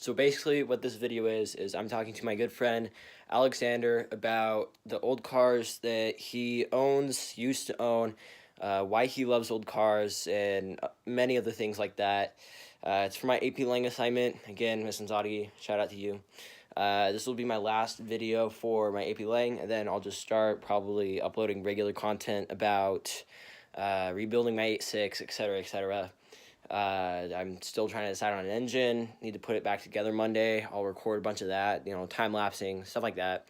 So basically what this video is I'm talking to my good friend Alexander about the old cars that he owns, used to own, why he loves old cars, and many other things like that. It's for my AP Lang assignment. Again, Ms. Anzadi, shout out to you. This will be my last video for my AP Lang, and then I'll just start probably uploading regular content about rebuilding my 8.6, etc., etc. I'm still trying to decide on an engine. Need to put it back together Monday. I'll record a bunch of that, time lapsing, stuff like that.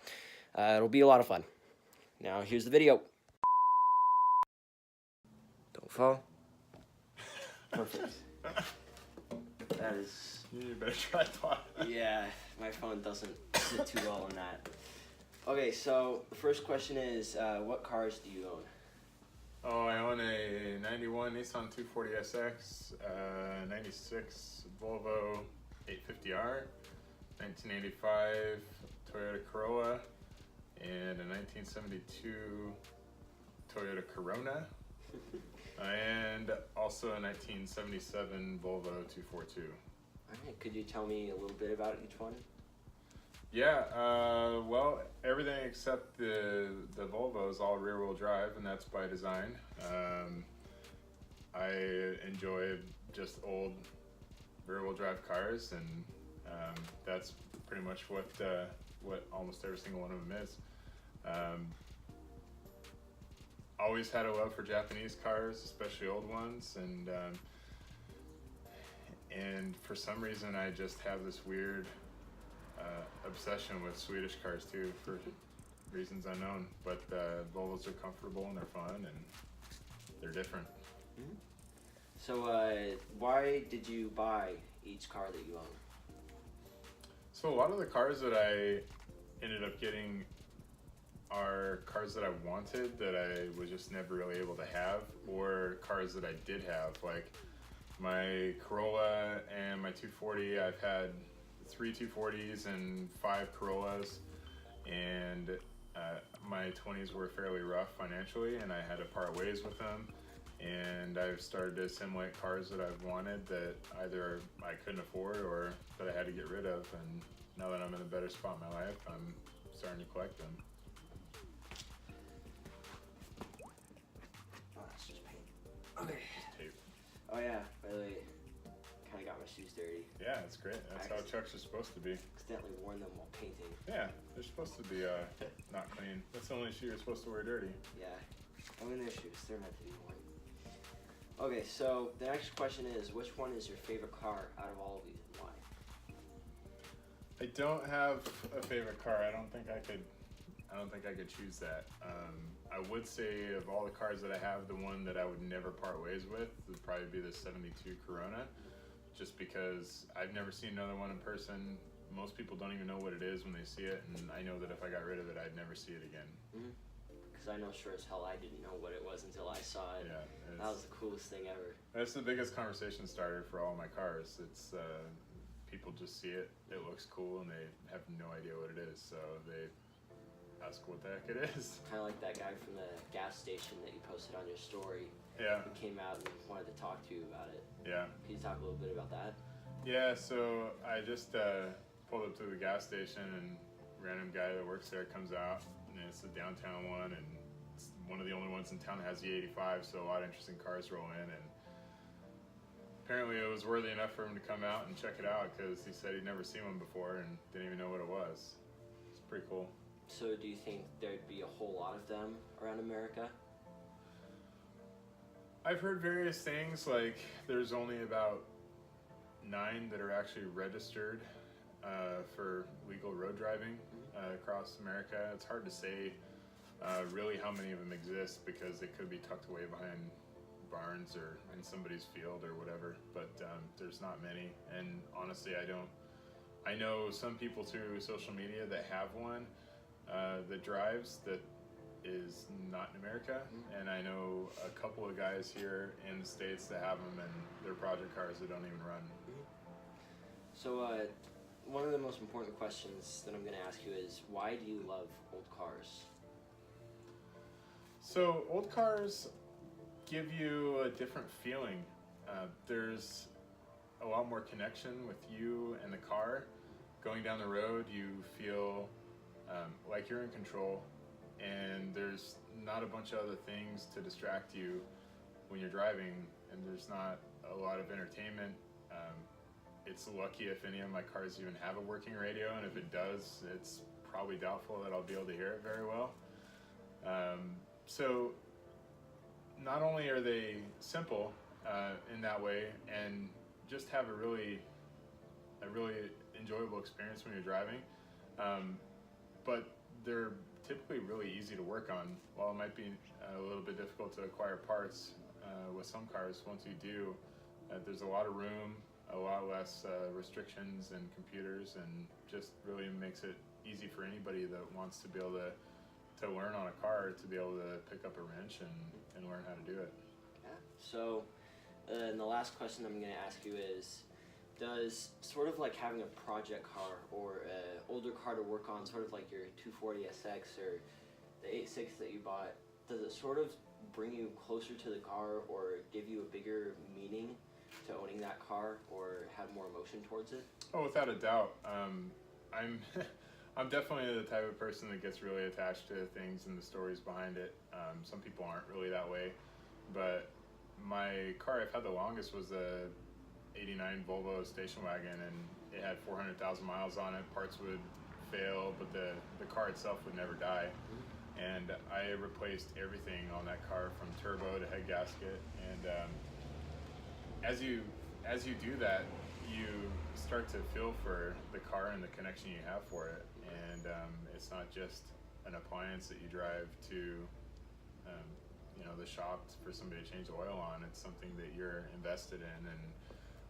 It'll be a lot of fun. Now, here's the video. Don't fall. Perfect. That is... You better try that. Yeah, my phone doesn't sit too well on that. Okay, so the first question is, what cars do you own? Oh, I own a 91 Nissan 240SX, 96 Volvo 850R, 1985 Toyota Corolla, and a 1972 Toyota Corona, and also a 1977 Volvo 242. Alright, could you tell me a little bit about each one? Yeah, well, everything except the Volvo is all rear-wheel drive, and that's by design. I enjoy just old rear-wheel drive cars, and that's pretty much what almost every single one of them is. Always had a love for Japanese cars, especially old ones, and for some reason I just have this weird obsession with Swedish cars too, for reasons unknown. But Volvos are comfortable and they're fun and they're different. Mm-hmm. So why did you buy each car that you own? So a lot of the cars that I ended up getting are cars that I wanted that I was just never really able to have, or cars that I did have, like my Corolla and my 240. I've had 3 240s and 5 Corollas, and my 20s were fairly rough financially, and I had to part ways with them, and I've started to assimilate cars that I've wanted that either I couldn't afford or that I had to get rid of, and now that I'm in a better spot in my life, I'm starting to collect them. Oh, that's just paint. Okay. Tape. Oh yeah, by the way, kind of got my shoes dirty. Yeah, that's great. That's how trucks are supposed to be. Accidentally worn them while painting. Yeah, they're supposed to be not clean. That's the only shoe you're supposed to wear dirty. Yeah, I mean, they're shoes. They're meant to be worn. Okay, so the next question is, which one is your favorite car out of all of these and why? I don't have a favorite car. I don't think I could choose that. I would say of all the cars that I have, the one that I would never part ways with would probably be the 72 Corona, just because I've never seen another one in person. Most people don't even know what it is when they see it, and I know that if I got rid of it, I'd never see it again. Because I know sure as hell I didn't know what it was until I saw it. Yeah, that was the coolest thing ever. That's the biggest conversation starter for all my cars. It's people just see it, it looks cool, and they have no idea what it is, so they ask what the heck it is. Kind of like that guy from the gas station that you posted on your story. Yeah. Who came out and wanted to talk to you about it. Yeah. Can you talk a little bit about that? Yeah, so I just pulled up to the gas station, and a random guy that works there comes out, and it's the downtown one, and it's one of the only ones in town that has the 85, so a lot of interesting cars roll in, and apparently it was worthy enough for him to come out and check it out, because he said he'd never seen one before and didn't even know what it was. It's pretty cool. So do you think there'd be a whole lot of them around America? I've heard various things, like there's only about 9 that are actually registered for legal road driving across America. It's hard to say really how many of them exist, because they could be tucked away behind barns or in somebody's field or whatever, but there's not many. And honestly, I know some people through social media that have one that drives that is not in America, and I know a couple of guys here in the States that have them, and they're project cars that don't even run. So one of the most important questions that I'm going to ask you is, why do you love old cars? So old cars give you a different feeling. There's a lot more connection with you and the car. Going down the road, you feel like you're in control, and there's not a bunch of other things to distract you when you're driving, and there's not a lot of entertainment. It's lucky if any of my cars even have a working radio, and if it does, it's probably doubtful that I'll be able to hear it very well. So not only are they simple in that way, and just have a really enjoyable experience when you're driving, but they're typically really easy to work on. While it might be a little bit difficult to acquire parts with some cars, once you do, there's a lot of room, a lot less restrictions and computers, and just really makes it easy for anybody that wants to be able to learn on a car, to be able to pick up a wrench and learn how to do it. Yeah. So, and the last question I'm going to ask you is, does sort of like having a project car or an older car to work on, sort of like your 240 SX or the 86 that you bought, does it sort of bring you closer to the car or give you a bigger meaning to owning that car or have more emotion towards it? Oh, without a doubt. I'm I'm definitely the type of person that gets really attached to things and the stories behind it. Some people aren't really that way, but my car I've had the longest was a '89 Volvo station wagon, and it had 400,000 miles on it. Parts would fail, but the car itself would never die. And I replaced everything on that car, from turbo to head gasket. And as you do that, you start to feel for the car and the connection you have for it. And it's not just an appliance that you drive to the shop for somebody to change the oil on. It's something that you're invested in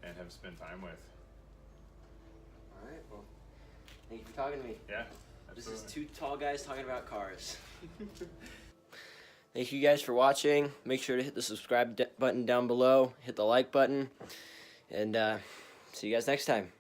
and have spent time with. All right, well, thank you for talking to me. Yeah, This absolutely. is two tall guys talking about cars. Thank you guys for watching. Make sure to hit the subscribe button down below, hit the like button, and see you guys next time.